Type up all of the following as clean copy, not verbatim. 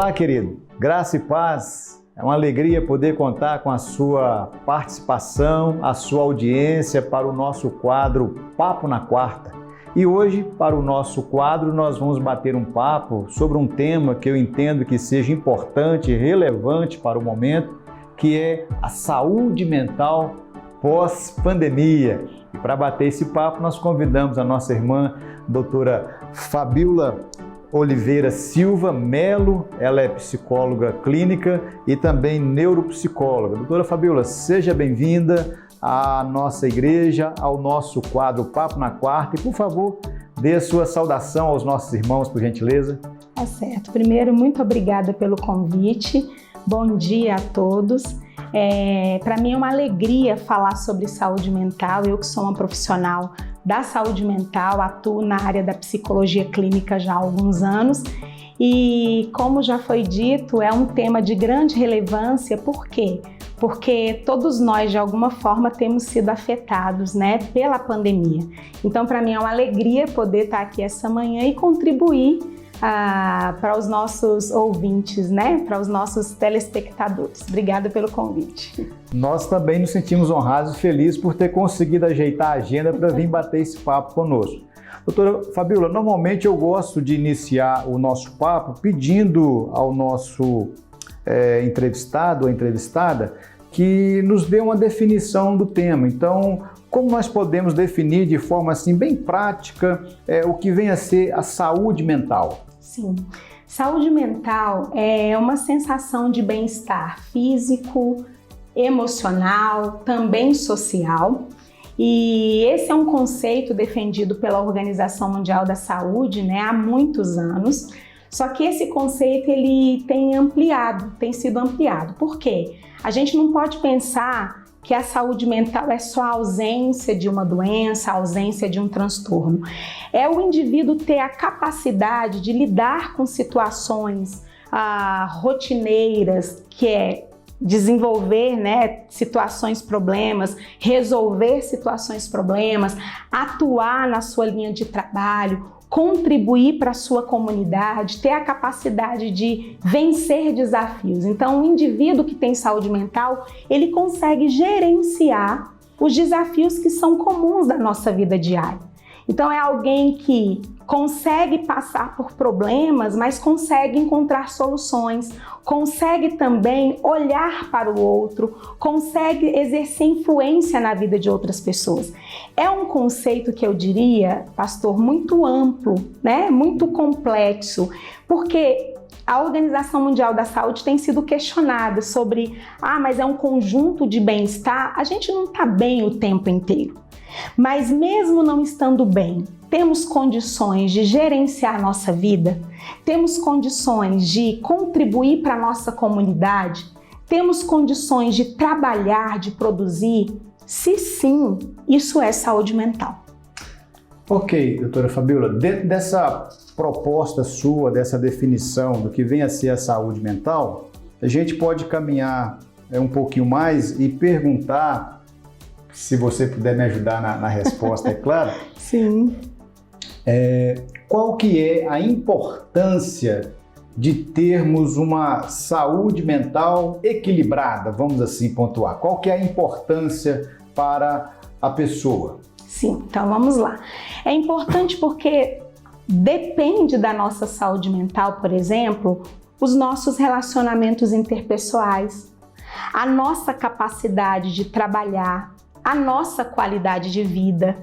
Olá, querido. Graça e paz. É uma alegria poder contar com a sua participação, a sua audiência para o nosso quadro Papo na Quarta. E hoje, para o nosso quadro, nós vamos bater um papo sobre um tema que eu entendo que seja importante e relevante para o momento, que é a saúde mental pós-pandemia. E para bater esse papo, nós convidamos a nossa irmã, doutora Fabíola Oliveira Silva Melo. Ela é psicóloga clínica e também neuropsicóloga. Doutora Fabíola, seja bem-vinda à nossa igreja, ao nosso quadro Papo na Quarta. E, por favor, dê a sua saudação aos nossos irmãos, por gentileza. Tá certo. Primeiro, muito obrigada pelo convite. Bom dia a todos. Para mim é uma alegria falar sobre saúde mental. Eu que sou uma profissional da saúde mental, atuo na área da psicologia clínica já há alguns anos e, como já foi dito, é um tema de grande relevância. Por quê? Porque todos nós, de alguma forma, temos sido afetados, pela pandemia. Então, para mim é uma alegria poder estar aqui essa manhã e contribuir para os nossos ouvintes, para os nossos telespectadores. Obrigada pelo convite. Nós também nos sentimos honrados e felizes por ter conseguido ajeitar a agenda para vir bater esse papo conosco. Doutora Fabíola, normalmente eu gosto de iniciar o nosso papo pedindo ao nosso entrevistado ou entrevistada que nos dê uma definição do tema. Então, como nós podemos definir de forma assim bem prática o que vem a ser a saúde mental? Sim, saúde mental é uma sensação de bem-estar físico, emocional, também social. E esse é um conceito defendido pela Organização Mundial da Saúde, há muitos anos. Só que esse conceito ele tem sido ampliado. Por quê? A gente não pode pensar que a saúde mental é só a ausência de uma doença, a ausência de um transtorno. É o indivíduo ter a capacidade de lidar com situações rotineiras, que é desenvolver situações problemas, resolver situações problemas, atuar na sua linha de trabalho, contribuir para a sua comunidade, ter a capacidade de vencer desafios. Então, o indivíduo que tem saúde mental, ele consegue gerenciar os desafios que são comuns da nossa vida diária. Então, é alguém que consegue passar por problemas, mas consegue encontrar soluções, consegue também olhar para o outro, consegue exercer influência na vida de outras pessoas. É um conceito que eu diria, pastor, muito amplo, muito complexo, porque a Organização Mundial da Saúde tem sido questionada sobre, mas é um conjunto de bem-estar. A gente não está bem o tempo inteiro. Mas mesmo não estando bem, temos condições de gerenciar nossa vida, temos condições de contribuir para a nossa comunidade, temos condições de trabalhar, de produzir. Se sim, isso é saúde mental. Ok, doutora Fabíola, dentro dessa proposta sua, dessa definição do que vem a ser a saúde mental, a gente pode caminhar um pouquinho mais e perguntar, se você puder me ajudar na resposta, é claro? Sim. Qual que é a importância de termos uma saúde mental equilibrada, vamos assim pontuar? Qual que é a importância para a pessoa? Sim, então vamos lá. É importante porque depende da nossa saúde mental, por exemplo, os nossos relacionamentos interpessoais, a nossa capacidade de trabalhar, a nossa qualidade de vida,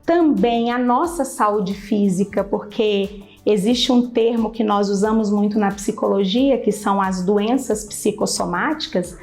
também a nossa saúde física, porque existe um termo que nós usamos muito na psicologia, que são as doenças psicossomáticas,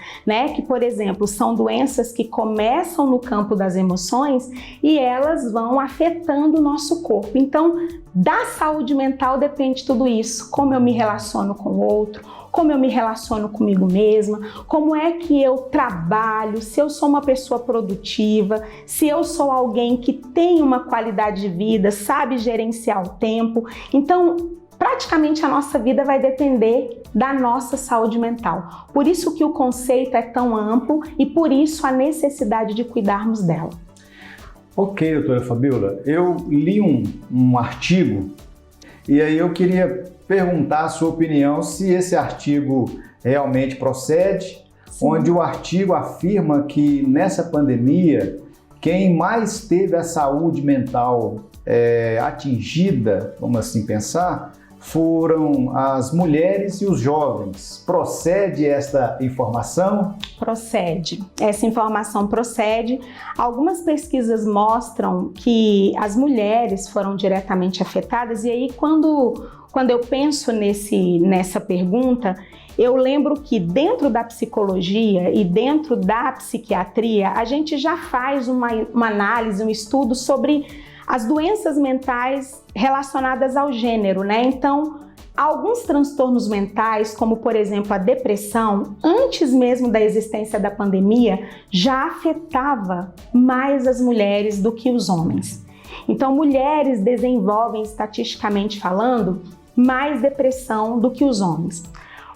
que, por exemplo, são doenças que começam no campo das emoções e elas vão afetando o nosso corpo. Então, da saúde mental depende tudo isso, como eu me relaciono com o outro, como eu me relaciono comigo mesma, como é que eu trabalho, se eu sou uma pessoa produtiva, se eu sou alguém que tem uma qualidade de vida, sabe gerenciar o tempo. Então, praticamente a nossa vida vai depender da nossa saúde mental. Por isso que o conceito é tão amplo e por isso a necessidade de cuidarmos dela. Ok, doutora Fabíola, eu li um artigo e aí eu queria perguntar a sua opinião se esse artigo realmente procede, onde o artigo afirma que nessa pandemia quem mais teve a saúde mental atingida, vamos assim pensar, foram as mulheres e os jovens. Procede esta informação? Procede. Essa informação procede. Algumas pesquisas mostram que as mulheres foram diretamente afetadas, e aí quando eu penso nessa pergunta, eu lembro que dentro da psicologia e dentro da psiquiatria, a gente já faz uma análise, um estudo sobre as doenças mentais relacionadas ao gênero, né? Então, alguns transtornos mentais, como por exemplo a depressão, antes mesmo da existência da pandemia, já afetava mais as mulheres do que os homens. Então, mulheres desenvolvem, estatisticamente falando, mais depressão do que os homens.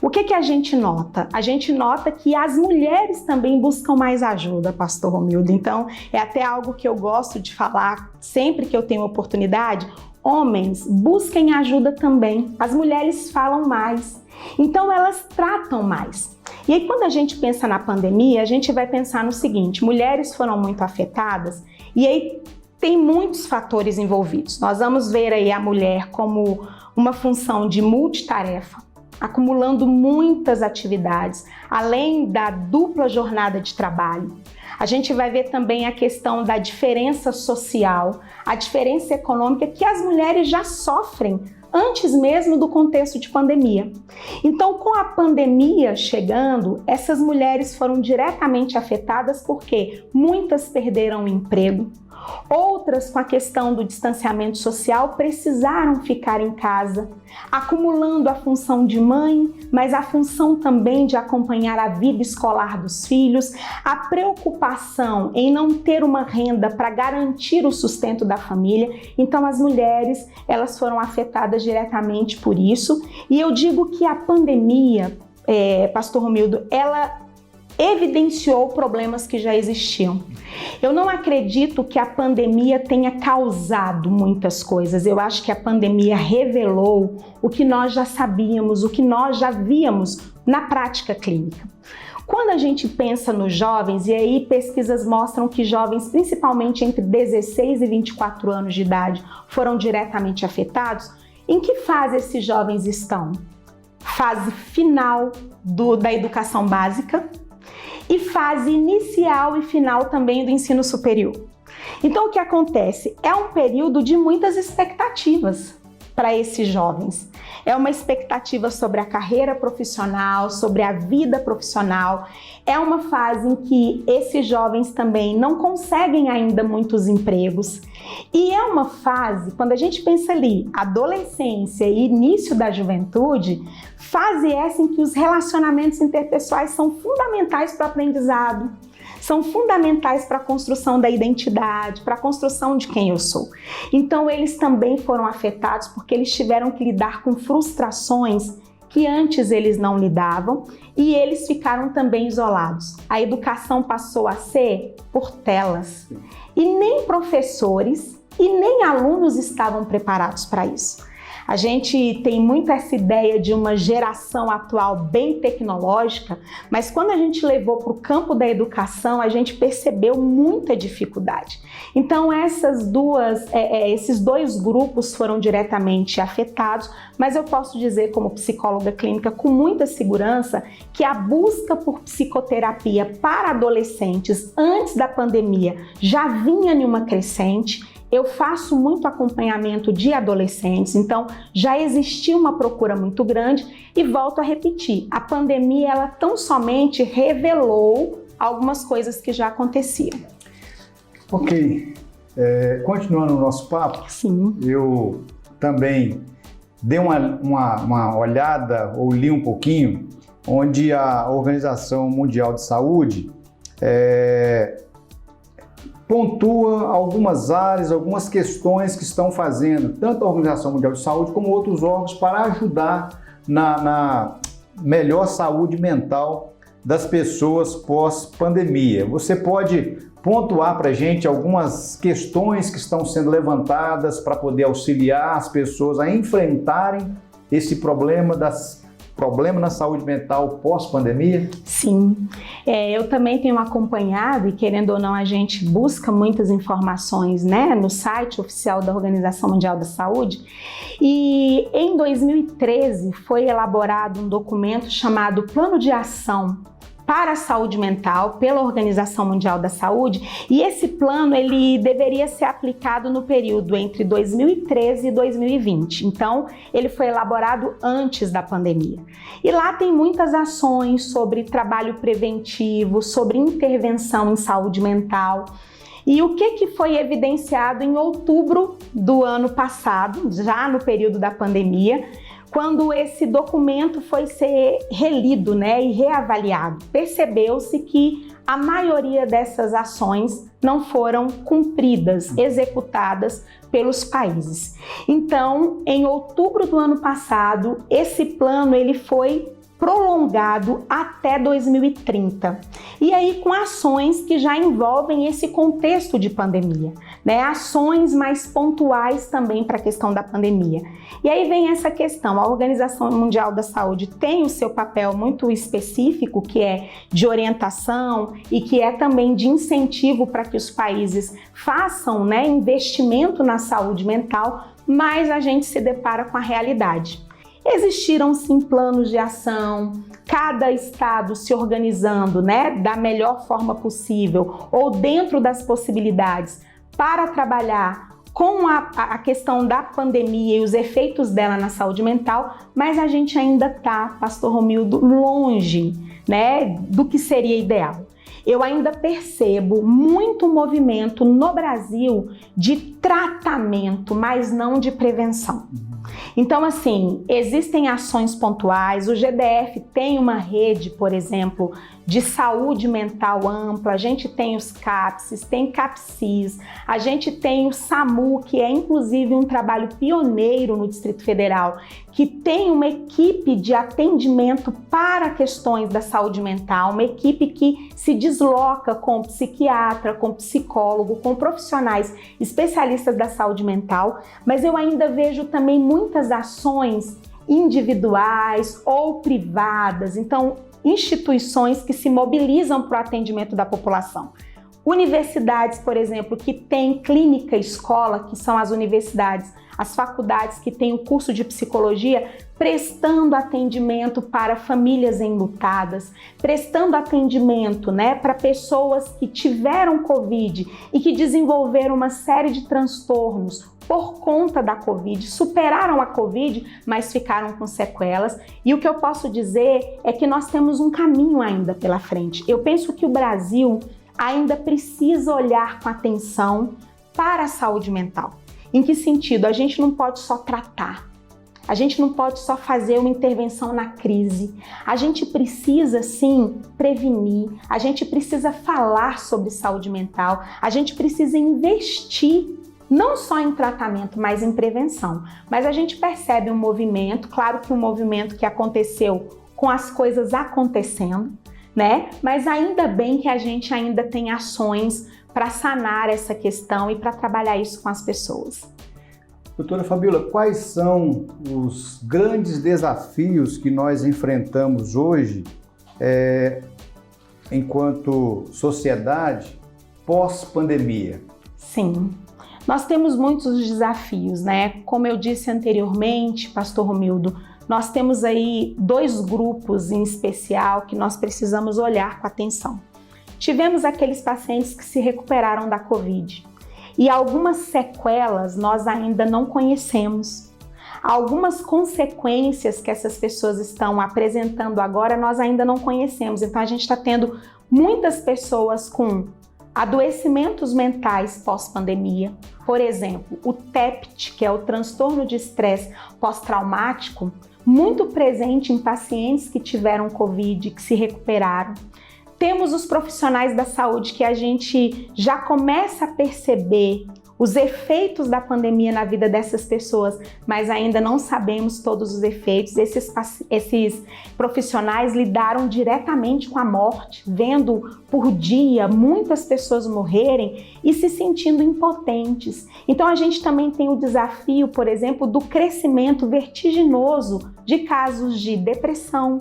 O que a gente nota? A gente nota que as mulheres também buscam mais ajuda, Pastor Romildo. Então, é até algo que eu gosto de falar sempre que eu tenho oportunidade. Homens, busquem ajuda também. As mulheres falam mais, então elas tratam mais. E aí, quando a gente pensa na pandemia, a gente vai pensar no seguinte: mulheres foram muito afetadas e aí tem muitos fatores envolvidos. Nós vamos ver aí a mulher como uma função de multitarefa, acumulando muitas atividades, além da dupla jornada de trabalho. A gente vai ver também a questão da diferença social, a diferença econômica que as mulheres já sofrem antes mesmo do contexto de pandemia. Então, com a pandemia chegando, essas mulheres foram diretamente afetadas porque muitas perderam o emprego, outras, com a questão do distanciamento social, precisaram ficar em casa, acumulando a função de mãe, mas a função também de acompanhar a vida escolar dos filhos, a preocupação em não ter uma renda para garantir o sustento da família. Então, as mulheres, elas foram afetadas diretamente por isso. E eu digo que a pandemia, Pastor Romildo, ela evidenciou problemas que já existiam. Eu não acredito que a pandemia tenha causado muitas coisas. Eu acho que a pandemia revelou o que nós já sabíamos, o que nós já víamos na prática clínica. Quando a gente pensa nos jovens, e aí pesquisas mostram que jovens, principalmente entre 16 e 24 anos de idade, foram diretamente afetados, em que fase esses jovens estão? Fase final da educação básica, e fase inicial e final também do ensino superior. Então, o que acontece? É um período de muitas expectativas para esses jovens. É uma expectativa sobre a carreira profissional, sobre a vida profissional. É uma fase em que esses jovens também não conseguem ainda muitos empregos. E é uma fase, quando a gente pensa ali, adolescência e início da juventude, fase essa em que os relacionamentos interpessoais são fundamentais para o aprendizado, são fundamentais para a construção da identidade, para a construção de quem eu sou. Então, eles também foram afetados porque eles tiveram que lidar com frustrações que antes eles não lidavam e eles ficaram também isolados. A educação passou a ser por telas e nem professores e nem alunos estavam preparados para isso. A gente tem muito essa ideia de uma geração atual bem tecnológica, mas quando a gente levou para o campo da educação, a gente percebeu muita dificuldade. Então, esses dois grupos foram diretamente afetados, mas eu posso dizer, como psicóloga clínica, com muita segurança, que a busca por psicoterapia para adolescentes antes da pandemia já vinha em uma crescente. Eu faço muito acompanhamento de adolescentes, então já existia uma procura muito grande e volto a repetir, a pandemia ela tão somente revelou algumas coisas que já aconteciam. Ok, continuando o nosso papo, sim, eu também dei uma olhada ou li um pouquinho, onde a Organização Mundial de Saúde pontua algumas áreas, algumas questões que estão fazendo, tanto a Organização Mundial de Saúde como outros órgãos, para ajudar na melhor saúde mental das pessoas pós-pandemia. Você pode pontuar para a gente algumas questões que estão sendo levantadas para poder auxiliar as pessoas a enfrentarem esse problema na saúde mental pós-pandemia? Sim, eu também tenho acompanhado e, querendo ou não, a gente busca muitas informações, né, no site oficial da Organização Mundial da Saúde. E em 2013 foi elaborado um documento chamado Plano de Ação para a Saúde Mental pela Organização Mundial da Saúde, e esse plano ele deveria ser aplicado no período entre 2013 e 2020. Então, ele foi elaborado antes da pandemia. E lá tem muitas ações sobre trabalho preventivo, sobre intervenção em saúde mental. E o que foi evidenciado em outubro do ano passado, já no período da pandemia, quando esse documento foi ser relido, né, e reavaliado, percebeu-se que a maioria dessas ações não foram cumpridas, executadas pelos países. Então, em outubro do ano passado, esse plano ele foi prolongado até 2030. E aí com ações que já envolvem esse contexto de pandemia, né? Ações mais pontuais também para a questão da pandemia. E aí vem essa questão, a Organização Mundial da Saúde tem o seu papel muito específico, que é de orientação e que é também de incentivo para que os países façam, né, investimento na saúde mental, mas a gente se depara com a realidade. Existiram sim planos de ação, cada estado se organizando, né, da melhor forma possível ou dentro das possibilidades para trabalhar com a questão da pandemia e os efeitos dela na saúde mental, mas a gente ainda está, Pastor Romildo, longe, né, do que seria ideal. Eu ainda percebo muito movimento no Brasil de tratamento, mas não de prevenção. Então, assim, existem ações pontuais, o GDF tem uma rede, por exemplo, de saúde mental ampla, a gente tem os CAPSs, tem CAPSIS, a gente tem o SAMU, que é inclusive um trabalho pioneiro no Distrito Federal, que tem uma equipe de atendimento para questões da saúde mental, uma equipe que se desloca com psiquiatra, com psicólogo, com profissionais especialistas da saúde mental, mas eu ainda vejo também muitas ações individuais ou privadas, então instituições que se mobilizam para o atendimento da população. Universidades, por exemplo, que têm clínica escola, que são as universidades, as faculdades que têm o curso de psicologia, prestando atendimento para famílias enlutadas, prestando atendimento, né, para pessoas que tiveram Covid e que desenvolveram uma série de transtornos por conta da Covid, superaram a Covid, mas ficaram com sequelas. E o que eu posso dizer é que nós temos um caminho ainda pela frente. Eu penso que o Brasil ainda precisa olhar com atenção para a saúde mental. Em que sentido? A gente não pode só tratar, a gente não pode só fazer uma intervenção na crise, a gente precisa sim prevenir, a gente precisa falar sobre saúde mental, a gente precisa investir não só em tratamento, mas em prevenção. Mas a gente percebe um movimento, claro que um movimento que aconteceu com as coisas acontecendo, né? Mas ainda bem que a gente ainda tem ações para sanar essa questão e para trabalhar isso com as pessoas. Doutora Fabíola, quais são os grandes desafios que nós enfrentamos hoje enquanto sociedade pós-pandemia? Sim, nós temos muitos desafios, né? Como eu disse anteriormente, Pastor Romildo, nós temos aí dois grupos em especial que nós precisamos olhar com atenção. Tivemos aqueles pacientes que se recuperaram da Covid e algumas sequelas nós ainda não conhecemos. Algumas consequências que essas pessoas estão apresentando agora nós ainda não conhecemos. Então a gente está tendo muitas pessoas com adoecimentos mentais pós-pandemia. Por exemplo, o TEPT, que é o transtorno de estresse pós-traumático, muito presente em pacientes que tiveram Covid, que se recuperaram. Temos os profissionais da saúde que a gente já começa a perceber os efeitos da pandemia na vida dessas pessoas, mas ainda não sabemos todos os efeitos. Esses profissionais lidaram diretamente com a morte, vendo por dia muitas pessoas morrerem e se sentindo impotentes. Então a gente também tem o desafio, por exemplo, do crescimento vertiginoso de casos de depressão,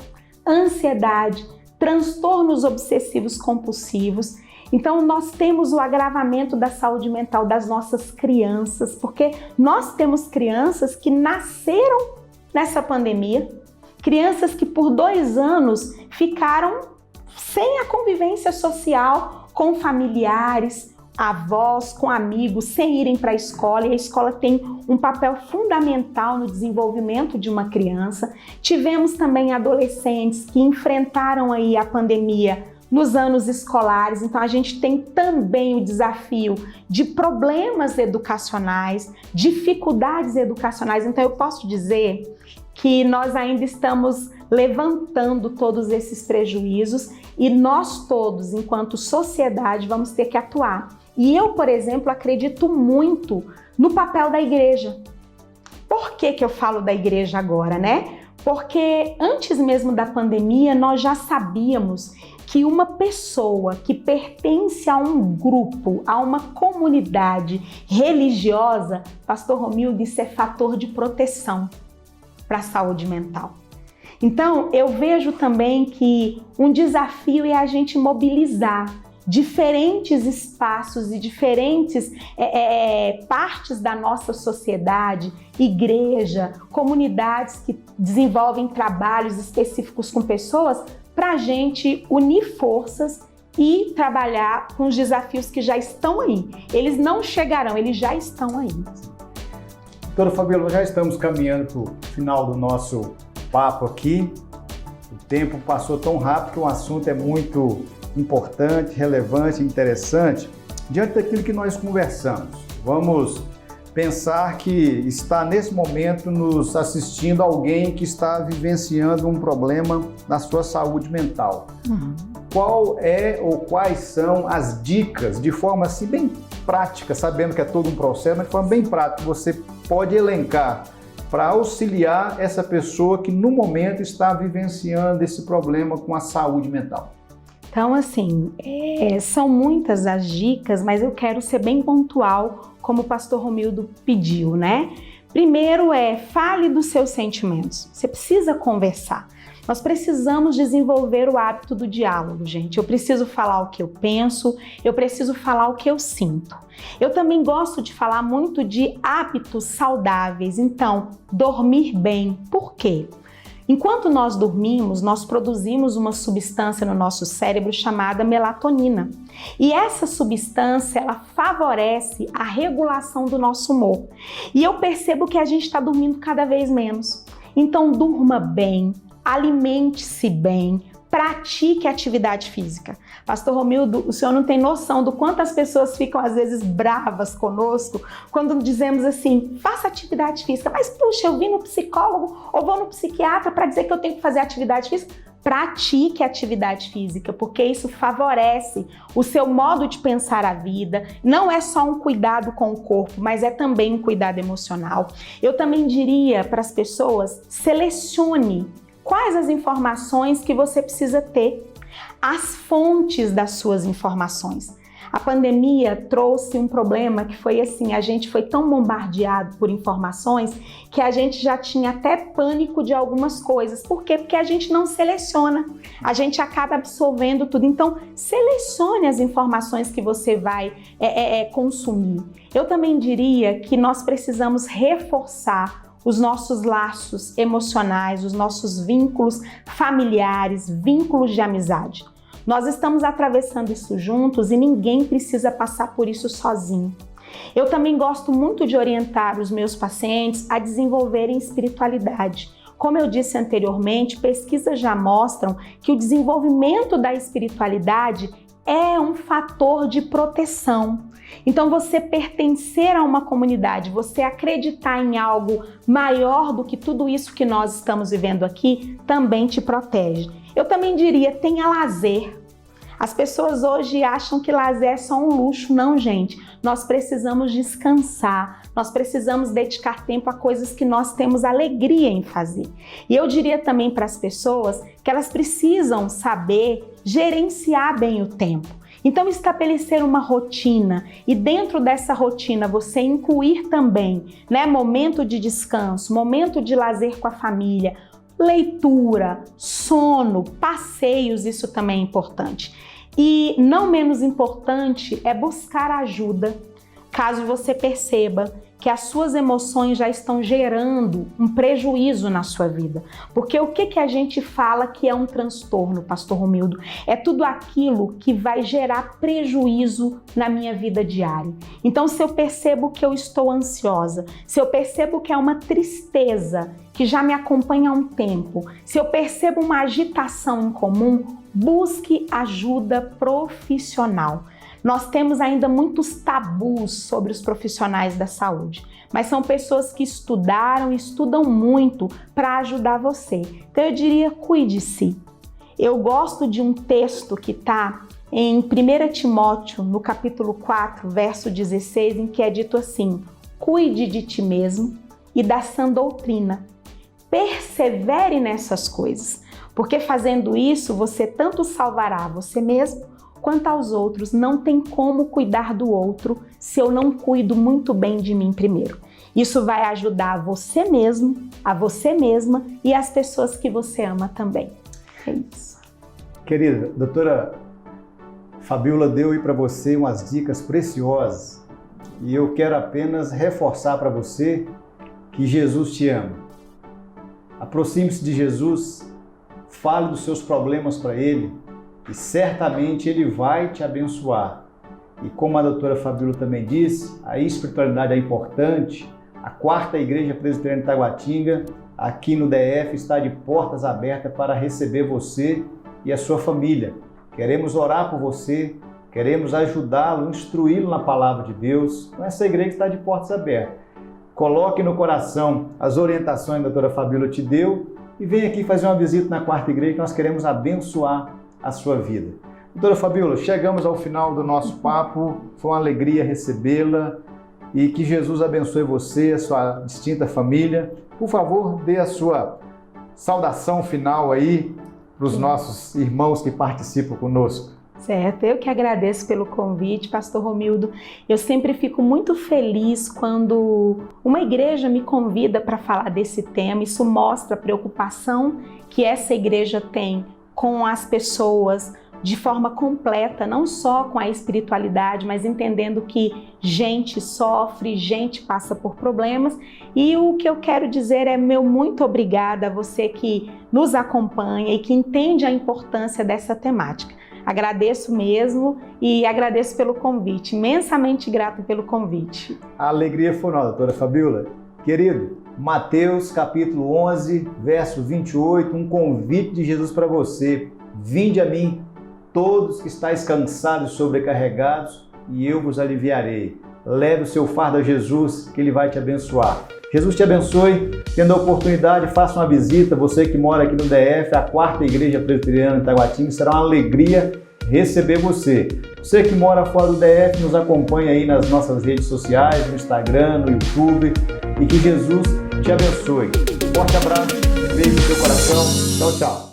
ansiedade, transtornos obsessivos compulsivos. Então, nós temos o agravamento da saúde mental das nossas crianças, porque nós temos crianças que nasceram nessa pandemia, crianças que por 2 anos ficaram sem a convivência social com familiares, avós, com amigos, sem irem para a escola, e a escola tem um papel fundamental no desenvolvimento de uma criança. Tivemos também adolescentes que enfrentaram aí a pandemia nos anos escolares, então a gente tem também o desafio de problemas educacionais, dificuldades educacionais. Então eu posso dizer que nós ainda estamos levantando todos esses prejuízos e nós todos, enquanto sociedade, vamos ter que atuar. E eu, por exemplo, acredito muito no papel da igreja. Por que eu falo da igreja agora, né? Porque antes mesmo da pandemia, nós já sabíamos que uma pessoa que pertence a um grupo, a uma comunidade religiosa, Pastor Romildo, isso é fator de proteção para a saúde mental. Então, eu vejo também que um desafio é a gente mobilizar diferentes espaços e diferentes partes da nossa sociedade, igreja, comunidades que desenvolvem trabalhos específicos com pessoas, para a gente unir forças e trabalhar com os desafios que já estão aí. Eles não chegarão, eles já estão aí. Doutora Fabíola, já estamos caminhando para o final do nosso papo aqui. O tempo passou tão rápido que o assunto é muito importante, relevante, interessante. Diante daquilo que nós conversamos, vamos pensar que está nesse momento nos assistindo alguém que está vivenciando um problema na sua saúde mental. Qual é ou quais são as dicas, de forma assim bem prática, sabendo que é todo um processo, mas de forma bem prática, você pode elencar para auxiliar essa pessoa que no momento está vivenciando esse problema com a saúde mental? Então, assim, são muitas as dicas, mas eu quero ser bem pontual, como o pastor Romildo pediu, né? Primeiro fale dos seus sentimentos. Você precisa conversar. Nós precisamos desenvolver o hábito do diálogo, gente. Eu preciso falar o que eu penso, eu preciso falar o que eu sinto. Eu também gosto de falar muito de hábitos saudáveis. Então, dormir bem. Por quê? Enquanto nós dormimos, nós produzimos uma substância no nosso cérebro chamada melatonina. E essa substância, ela favorece a regulação do nosso humor. E eu percebo que a gente está dormindo cada vez menos. Então, durma bem, alimente-se bem, pratique atividade física. Pastor Romildo, o senhor não tem noção do quanto as pessoas ficam às vezes bravas conosco quando dizemos assim, faça atividade física. Mas puxa, eu vim no psicólogo ou vou no psiquiatra para dizer que eu tenho que fazer atividade física. Pratique atividade física, porque isso favorece o seu modo de pensar a vida. Não é só um cuidado com o corpo, mas é também um cuidado emocional. Eu também diria para as pessoas, selecione quais as informações que você precisa ter, as fontes das suas informações. A pandemia trouxe um problema que foi assim, a gente foi tão bombardeado por informações que a gente já tinha até pânico de algumas coisas. Por quê? Porque a gente não seleciona, a gente acaba absorvendo tudo. Então, selecione as informações que você vai consumir. Eu também diria que nós precisamos reforçar os nossos laços emocionais, os nossos vínculos familiares, vínculos de amizade. Nós estamos atravessando isso juntos e ninguém precisa passar por isso sozinho. Eu também gosto muito de orientar os meus pacientes a desenvolverem espiritualidade. Como eu disse anteriormente, pesquisas já mostram que o desenvolvimento da espiritualidade é um fator de proteção. Então, você pertencer a uma comunidade, você acreditar em algo maior do que tudo isso que nós estamos vivendo aqui, também te protege. Eu também diria, tenha lazer. As pessoas hoje acham que lazer é só um luxo. Não, gente. Nós precisamos descansar. Nós precisamos dedicar tempo a coisas que nós temos alegria em fazer. E eu diria também para as pessoas que elas precisam saber gerenciar bem o tempo. Então, estabelecer uma rotina e dentro dessa rotina você incluir também, né, momento de descanso, momento de lazer com a família, leitura, sono, passeios, isso também é importante. E não menos importante é buscar ajuda, caso você perceba que as suas emoções já estão gerando um prejuízo na sua vida. Porque o que a gente fala que é um transtorno, Pastor Romildo? É tudo aquilo que vai gerar prejuízo na minha vida diária. Então, se eu percebo que eu estou ansiosa, se eu percebo que é uma tristeza que já me acompanha há um tempo, se eu percebo uma agitação incomum, busque ajuda profissional. Nós temos ainda muitos tabus sobre os profissionais da saúde, mas são pessoas que estudaram e estudam muito para ajudar você. Então eu diria, cuide-se. Eu gosto de um texto que está em 1 Timóteo, no capítulo 4, verso 16, em que é dito assim: cuide de ti mesmo e da sã doutrina. Persevere nessas coisas, porque fazendo isso você tanto salvará você mesmo quanto aos outros. Não tem como cuidar do outro se eu não cuido muito bem de mim primeiro. Isso vai ajudar você mesmo, a você mesma e as pessoas que você ama também. É isso. Querida, doutora Fabíola deu aí para você umas dicas preciosas e eu quero apenas reforçar para você que Jesus te ama. Aproxime-se de Jesus, fale dos seus problemas para Ele, e certamente Ele vai te abençoar. E como a doutora Fabíola também disse, a espiritualidade é importante. A 4ª Igreja Presbiteriana de Taguatinga, aqui no DF, está de portas abertas para receber você e a sua família. Queremos orar por você, queremos ajudá-lo, instruí-lo na palavra de Deus. Então essa igreja está de portas abertas. Coloque no coração as orientações que a doutora Fabíola te deu e venha aqui fazer uma visita na 4ª Igreja, que nós queremos abençoar a sua vida. Doutora Fabíola, chegamos ao final do nosso papo, foi uma alegria recebê-la e que Jesus abençoe você, a sua distinta família. Por favor, dê a sua saudação final aí para os nossos irmãos que participam conosco. Certo, eu que agradeço pelo convite, Pastor Romildo. Eu sempre fico muito feliz quando uma igreja me convida para falar desse tema. Isso mostra a preocupação que essa igreja tem com as pessoas de forma completa, não só com a espiritualidade, mas entendendo que gente sofre, gente passa por problemas. E o que eu quero dizer é meu muito obrigada a você que nos acompanha e que entende a importância dessa temática. Agradeço mesmo e agradeço pelo convite, imensamente grato pelo convite. A alegria foi nossa, doutora Fabíola. Querido, Mateus capítulo 11, verso 28, um convite de Jesus para você. Vinde a mim, todos que estáis cansados e sobrecarregados, e eu vos aliviarei. Leve o seu fardo a Jesus, que Ele vai te abençoar. Jesus te abençoe. Tendo a oportunidade, faça uma visita. Você que mora aqui no DF, a 4ª Igreja Presbiteriana de Taguatinga, será uma alegria receber você. Você que mora fora do DF, nos acompanha aí nas nossas redes sociais, no Instagram, no YouTube, e que Jesus te abençoe. Forte abraço, beijo no seu coração. Tchau, tchau.